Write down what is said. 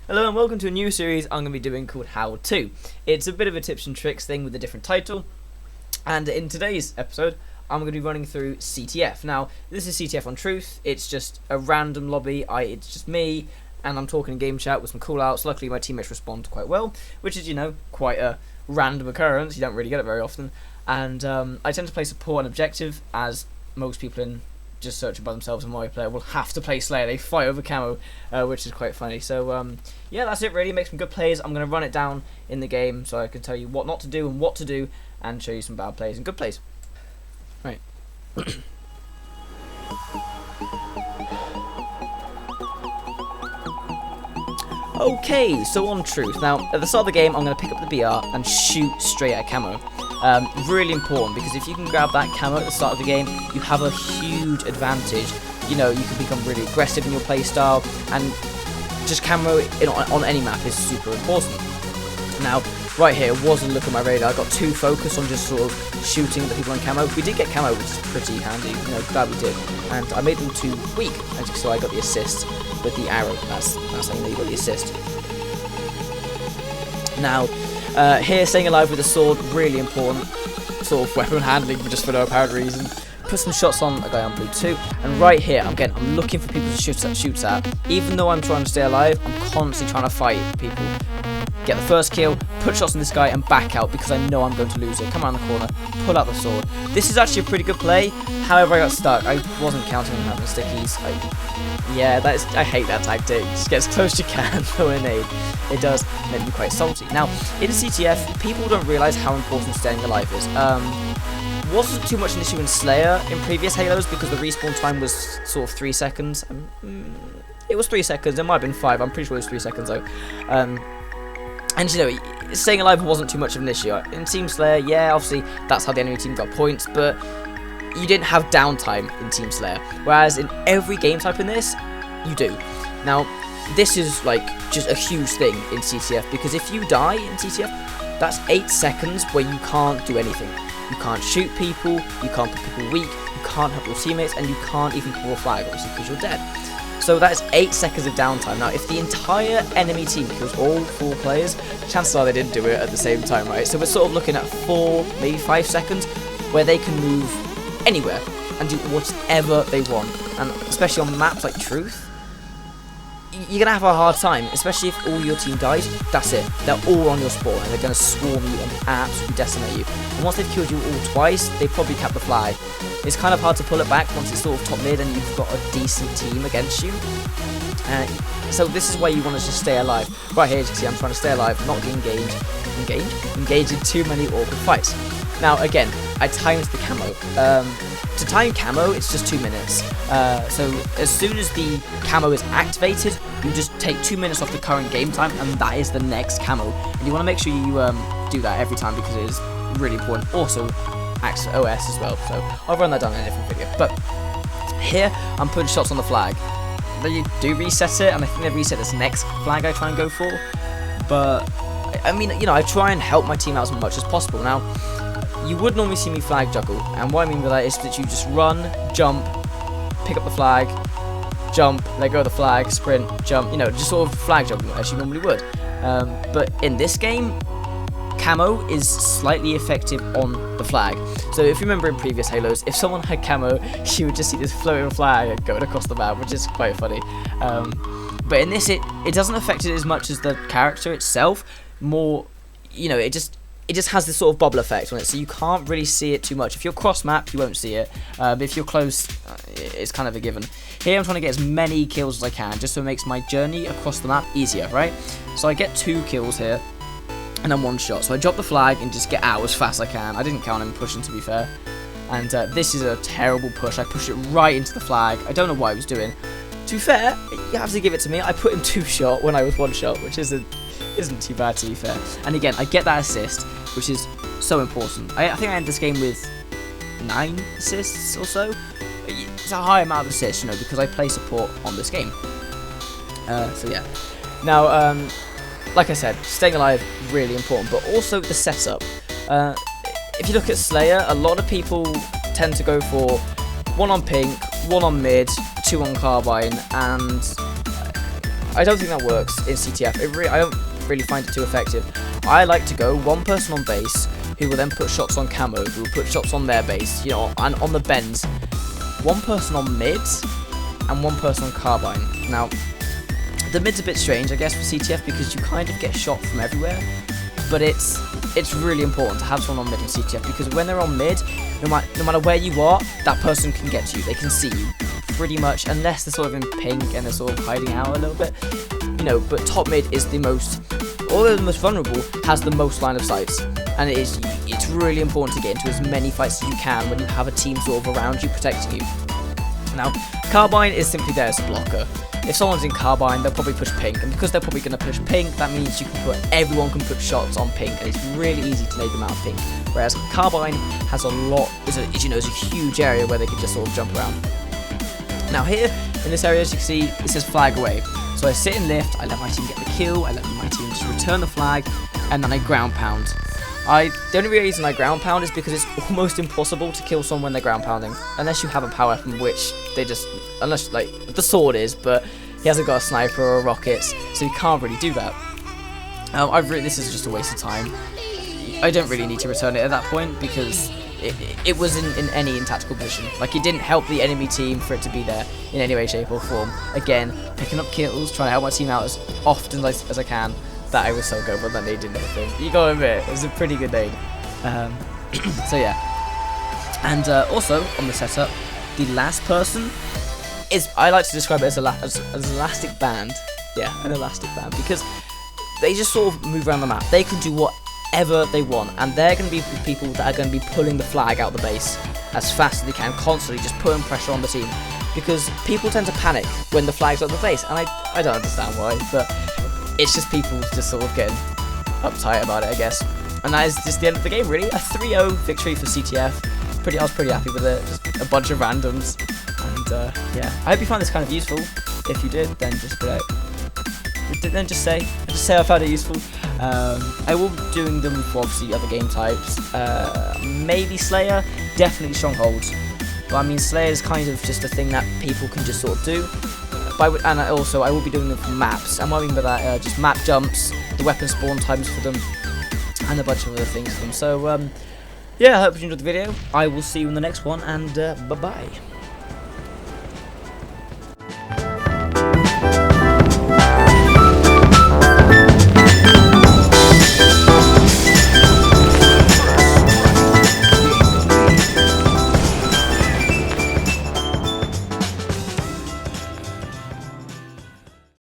Hello and welcome to a new series I'm going to be doing called How To. It's a bit of a tips and tricks thing with a different title, and in today's episode I'm going to be running through CTF. Now this is CTF on Truth. It's just a random lobby. It's just me and I'm talking in game chat with some call outs. Luckily my teammates respond quite well, which is, quite a random occurrence. You don't really get it very often. And I tend to play support and objective, as most people in just searching by themselves and multiplayer will have to play Slayer. They fight over camo, which is quite funny. So yeah, that's it really. Make some good plays. I'm going to run it down in the game so I can tell you what not to do and what to do, and show you some bad plays and good plays. Right. Okay, so on Truth. Now, at the start of the game, I'm going to pick up the BR and shoot straight at camo. Really important, because if you can grab that camo at the start of the game, you have a huge advantage. You can become really aggressive in your playstyle, and just camo on any map is super important. Now, right here, it wasn't looking at my radar. I got too focused on just sort of shooting the people on camo. We did get camo, which is pretty handy. Glad we did. And I made them too weak, as you saw. I got the assist with the arrow. That's how you know you got the assist. Now, here, staying alive with a sword, really important. Sort of weapon handling, but just for no apparent reason. Put some shots on a guy on blue too. And right here, I'm looking for people to shoot at. Even though I'm trying to stay alive, I'm constantly trying to fight people. Get the first kill, put shots on this guy, and back out because I know I'm going to lose it. Come around the corner, pull out the sword. This is actually a pretty good play. However, I got stuck. I wasn't counting on having stickies. I hate that tactic. Just get as close as you can, throw a nade. It does make me quite salty. Now, in CTF, people don't realise how important staying alive is. Wasn't too much an issue in Slayer in previous Halos because the respawn time was sort of 3 seconds. It was 3 seconds. It might have been 5. I'm pretty sure it was 3 seconds though. And staying alive wasn't too much of an issue. In Team Slayer, yeah, obviously that's how the enemy team got points, but you didn't have downtime in Team Slayer. Whereas in every game type in this, you do. Now, this is just a huge thing in CTF, because if you die in CTF, that's 8 seconds where you can't do anything. You can't shoot people, you can't put people weak, you can't help your teammates, and you can't even pull a flag, obviously, because you're dead. So that is 8 seconds of downtime. Now, if the entire enemy team kills all 4 players, chances are they didn't do it at the same time, right? So we're sort of looking at 4, maybe 5 seconds where they can move anywhere and do whatever they want. And especially on maps like Truth, you're going to have a hard time, especially if all your team dies. That's it. They're all on your spawn, and they're going to swarm you and absolutely decimate you. And once they've killed you all twice, they probably cap the flag. It's kind of hard to pull it back once it's sort of top mid and you've got a decent team against you. So this is why you want to just stay alive. Right here, as you can see, I'm trying to stay alive, not get engaged in too many awkward fights. Now, again, I timed the camo. To time camo, it's just 2 minutes. So as soon as the camo is activated, you just take 2 minutes off the current game time, and that is the next camo. And you want to make sure you do that every time, because it is really important. Also, acts for OS as well. So I'll run that down in a different video. But here, I'm putting shots on the flag. They do reset it, and I think they reset this next flag I try and go for. But I try and help my team out as much as possible. Now, you would normally see me flag juggle, and what I mean by that is that you just run, jump, pick up the flag, jump, let go of the flag, sprint, jump, just sort of flag juggle as you normally would. But in this game, camo is slightly effective on the flag. So if you remember in previous Halos, if someone had camo, you would just see this floating flag going across the map, which is quite funny. But in this, it doesn't affect it as much as the character itself. More, it just has this sort of bubble effect on it, so you can't really see it too much. If you're cross map, you won't see it, but if you're close, it's kind of a given. Here I'm trying to get as many kills as I can, just so it makes my journey across the map easier, right? So I get 2 kills here, and then 1 shot. So I drop the flag and just get out as fast as I can. I didn't count him pushing, to be fair. And this is a terrible push. I pushed it right into the flag. I don't know what I was doing. To be fair, you have to give it to me. I put him 2 shot when I was 1 shot, which isn't too bad, to be fair. And again, I get that assist, which is so important. I think I ended this game with 9 assists or so. It's a high amount of assists, because I play support on this game. So yeah. Now, like I said, staying alive, really important, but also the setup. If you look at Slayer, a lot of people tend to go for 1 on pink, 1 on mid, 2 on carbine, and I don't think that works in CTF. I don't really find it too effective. I like to go one person on base, who will then put shots on camo, who will put shots on their base, you know, and on the bends. One person on mids, and one person on carbine. Now, the mid's a bit strange, I guess, for CTF because you kind of get shot from everywhere. But it's really important to have someone on mid in CTF because when they're on mid, no matter where you are, that person can get to you. They can see you pretty much, unless they're sort of in pink and they're sort of hiding out a little bit, you know. But top mid is the most, although the most vulnerable, has the most line of sights, and it's really important to get into as many fights as you can when you have a team sort of around you protecting you. Now, carbine is simply there as a blocker. If someone's in carbine, they'll probably push pink, and because they're probably going to push pink, that means everyone can put shots on pink, and it's really easy to nade them out of pink. Whereas carbine has is a huge area where they can just sort of jump around. Now here, in this area, as you can see, it says flag away. So I sit in lift, I let my team get the kill, I let my team just return the flag, and then I ground pound. The only reason I ground pound is because it's almost impossible to kill someone when they're ground pounding, unless you have a power weapon, which unless like the sword is, but he hasn't got a sniper or rockets, so you can't really do that. This is just a waste of time. I don't really need to return it at that point because it was in any tactical position. Like, it didn't help the enemy team for it to be there in any way, shape or form. Again, picking up kills, trying to help my team out as often as I can. That I was so good, but that nade didn't anything. You gotta admit, it was a pretty good nade. So yeah. And also, on the setup, the last person is, I like to describe it as an elastic band. Yeah, an elastic band. Because they just sort of move around the map. They can do whatever they want. And they're going to be people that are going to be pulling the flag out the base as fast as they can, constantly just putting pressure on the team. Because people tend to panic when the flag's at the base. And I don't understand why, but it's just people just sort of getting uptight about it, I guess. And that is just the end of the game, really. A 3-0 victory for CTF. I was pretty happy with it. Just a bunch of randoms. And yeah, I hope you found this kind of useful. If you did, then just be like, just say I found it useful. I will be doing them for obviously other game types. Maybe Slayer, definitely Strongholds. But I mean, Slayer is kind of just a thing that people can just sort of do. And also, I will be doing them for maps. And what I mean by that, just map jumps, the weapon spawn times for them, and a bunch of other things for them. So, yeah, I hope you enjoyed the video. I will see you in the next one, and bye-bye.